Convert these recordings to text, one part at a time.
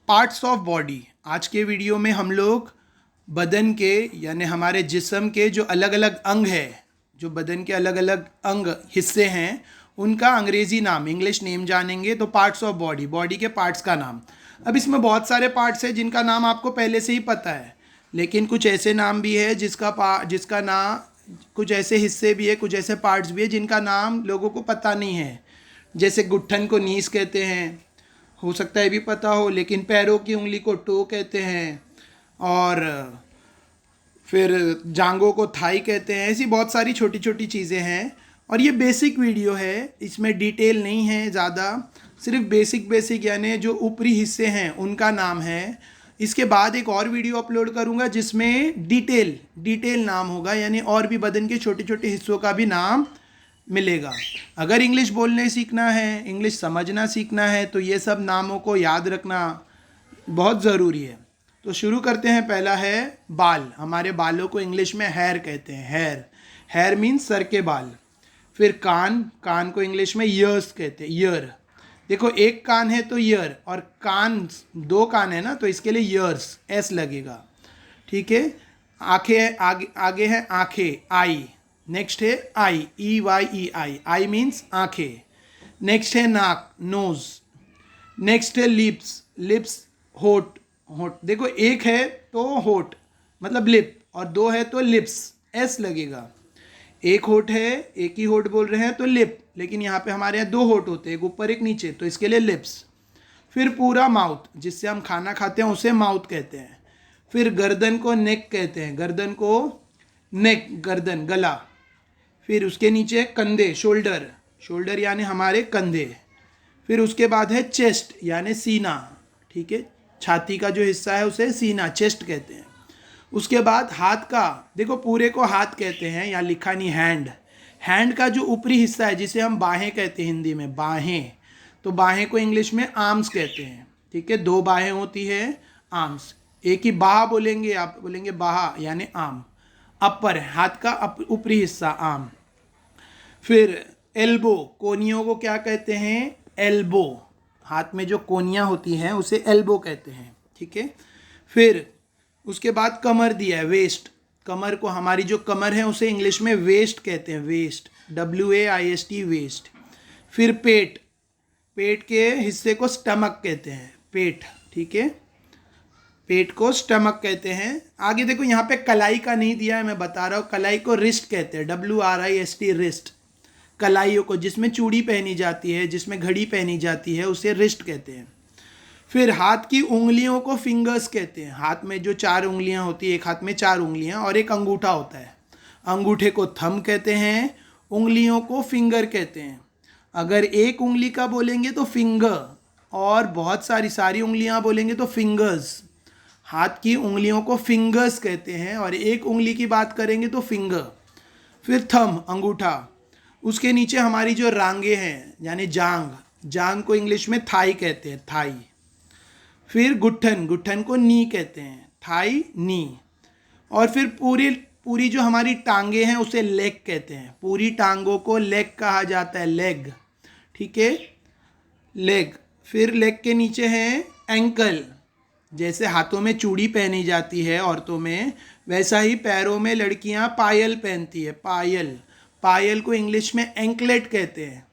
Parts of body. आज के video में हम लोग बदन के यानी हमारे जिस्म के जो अलग अलग अंग है, जो बदन के अलग अलग अंग हिस्से हैं, उनका अंग्रेजी नाम, इंग्लिश नेम जानेंगे। तो पार्ट्स ऑफ बॉडी, बॉडी के पार्ट्स का नाम। अब इसमें बहुत सारे पार्ट्स हैं जिनका नाम आपको पहले से ही पता है, लेकिन कुछ ऐसे नाम भी है जिसका नाम, कुछ ऐसे हिस्से भी है, कुछ ऐसे पार्ट्स भी है जिनका नाम लोगों को पता नहीं है। जैसे गुट्ठन को नीस कहते हैं, हो सकता है भी पता हो, लेकिन पैरों की उंगली को टो कहते हैं, और फिर जांघों को थाई कहते हैं। ऐसी बहुत सारी छोटी छोटी चीज़ें हैं। और ये बेसिक वीडियो है, इसमें डिटेल नहीं है ज़्यादा, सिर्फ बेसिक यानी जो ऊपरी हिस्से हैं उनका नाम है। इसके बाद एक और वीडियो अपलोड करूँगा जिसमें डिटेल नाम होगा, यानी और भी बदन के छोटे छोटे हिस्सों का भी नाम मिलेगा। अगर इंग्लिश बोलने सीखना है, इंग्लिश समझना सीखना है, तो ये सब नामों को याद रखना बहुत ज़रूरी है। तो शुरू करते हैं। पहला है बाल। हमारे बालों को इंग्लिश में हेयर कहते हैं। हेयर मीन्स सर के बाल। फिर कान को इंग्लिश में ईयर्स कहते हैं, ईयर। देखो, एक कान है तो ईयर, और कान, दो कान है ना, तो इसके लिए ईयर्स, एस लगेगा। ठीक है। आंखें, आगे है आंखें, आई। नेक्स्ट है आई, EYE, आई मीन्स आंखें। नेक्स्ट है नाक, नोज। नेक्स्ट है लिप्स, होठ। देखो, एक है तो होठ मतलब लिप, और दो है तो लिप्स, एस लगेगा। एक होठ है, एक ही होठ बोल रहे हैं तो लिप, लेकिन यहाँ पे हमारे यहाँ दो होठ होते हैं, एक ऊपर एक नीचे, तो इसके लिए लिप्स। फिर पूरा माउथ, जिससे हम खाना खाते हैं उसे माउथ कहते हैं। फिर गर्दन को नेक कहते हैं, गर्दन को नेक, गर्दन, गला। फिर उसके नीचे कंधे, शोल्डर यानी हमारे कंधे। फिर उसके बाद है चेस्ट यानी सीना। ठीक है, छाती का जो हिस्सा है उसे सीना, चेस्ट कहते हैं। उसके बाद हाथ का, देखो पूरे को हाथ कहते हैं, यहाँ लिखा नहीं हैंड का जो ऊपरी हिस्सा है जिसे हम बाहें कहते हैं, हिंदी में बाहें, तो बाहें को इंग्लिश में आर्म्स कहते हैं। ठीक है, दो बाहें होती है, आर्म्स। एक ही बाह बोलेंगे, आप बोलेंगे बाहा यानी आर्म। अपर, हाथ का ऊपरी हिस्सा, आर्म। फिर एल्बो, कोनियों को क्या कहते हैं, एल्बो। हाथ में जो कोनियाँ होती हैं उसे एल्बो कहते हैं। ठीक है। फिर उसके बाद कमर दिया है, वेस्ट। कमर को, हमारी जो कमर है उसे इंग्लिश में वेस्ट कहते हैं, वेस्ट, WAIST, वेस्ट। फिर पेट के हिस्से को स्टमक कहते हैं, पेट। ठीक है, पेट को स्टमक कहते हैं। आगे देखो, यहाँ पे कलाई का नहीं दिया है, मैं बता रहा हूँ, कलाई को रिस्ट कहते हैं, WRIST, रिस्ट। कलाइयों को, जिसमें चूड़ी पहनी जाती है, जिसमें घड़ी पहनी जाती है, उसे रिस्ट कहते हैं। फिर हाथ की उंगलियों को फिंगर्स कहते हैं। हाथ में जो 4 उंगलियां होती है, एक हाथ में 4 उंगलियां और एक अंगूठा होता है, अंगूठे को थंब कहते हैं, उंगलियों को फिंगर कहते हैं। अगर एक उंगली का बोलेंगे तो फिंगर, और बहुत सारी उंगलियां बोलेंगे तो फिंगर्स। हाथ की उंगलियों को फिंगर्स कहते हैं, और एक उंगली की बात करेंगे तो फिंगर। फिर थंब, अंगूठा। उसके नीचे हमारी जो रांगे हैं यानी जांग को इंग्लिश में थाई कहते हैं, थाई। फिर गुट्ठन को नी कहते हैं, थाई, नी। और फिर पूरी जो हमारी टांगे हैं उसे लेग कहते हैं, पूरी टांगों को लेग कहा जाता है, लेग। ठीक है, लेग। फिर लेग के नीचे है एंकल। जैसे हाथों में चूड़ी पहनी जाती है औरतों में, वैसा ही पैरों में लड़कियां पायल पहनती है, पायल को इंग्लिश में एंकलेट कहते हैं।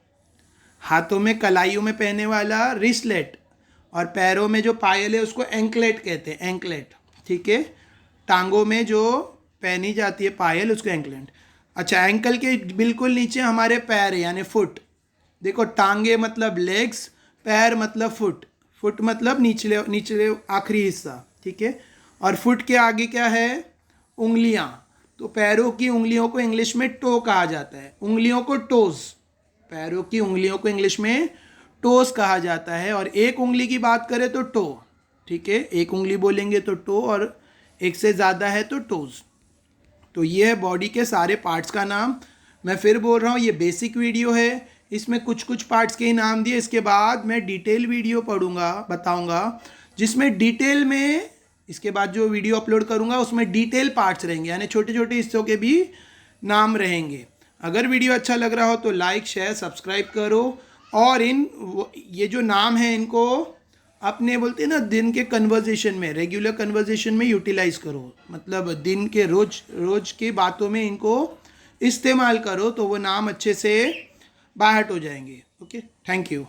हाथों में कलाइयों में पहने वाला रिस्लेट, और पैरों में जो पायल है उसको एंकलेट कहते हैं, एंकलेट। ठीक है, टांगों में जो पहनी जाती है पायल उसको एंकलेट। अच्छा, एंकल के बिल्कुल नीचे हमारे पैर यानी फुट। देखो, टांगे मतलब लेग्स, पैर मतलब फुट मतलब निचले आखिरी हिस्सा। ठीक है, और फुट के आगे क्या है, उंगलियां। तो पैरों की उंगलियों को इंग्लिश में टो कहा जाता है, उंगलियों को टोज। पैरों की उंगलियों को इंग्लिश में टोस कहा जाता है, और एक उंगली की बात करें तो टो। ठीक है, एक उंगली बोलेंगे तो टो, और एक से ज़्यादा है तो टोज। तो ये है बॉडी के सारे पार्ट्स का नाम। मैं फिर बोल रहा हूँ, ये बेसिक वीडियो है, इसमें कुछ पार्ट्स के ही नाम दिए। इसके बाद मैं डिटेल वीडियो बताऊँगा, जिसमें डिटेल में, इसके बाद जो वीडियो अपलोड करूँगा उसमें डिटेल पार्ट्स रहेंगे, यानी छोटे छोटे हिस्सों के भी नाम रहेंगे। अगर वीडियो अच्छा लग रहा हो तो लाइक, शेयर, सब्सक्राइब करो, और ये जो नाम है इनको अपने बोलते हैं ना दिन के कन्वर्जेशन में, रेगुलर कन्वर्जेशन में यूटिलाइज करो, मतलब दिन के रोज की बातों में इनको इस्तेमाल करो, तो वो नाम अच्छे से बाहर हो जाएंगे। Okay, thank you.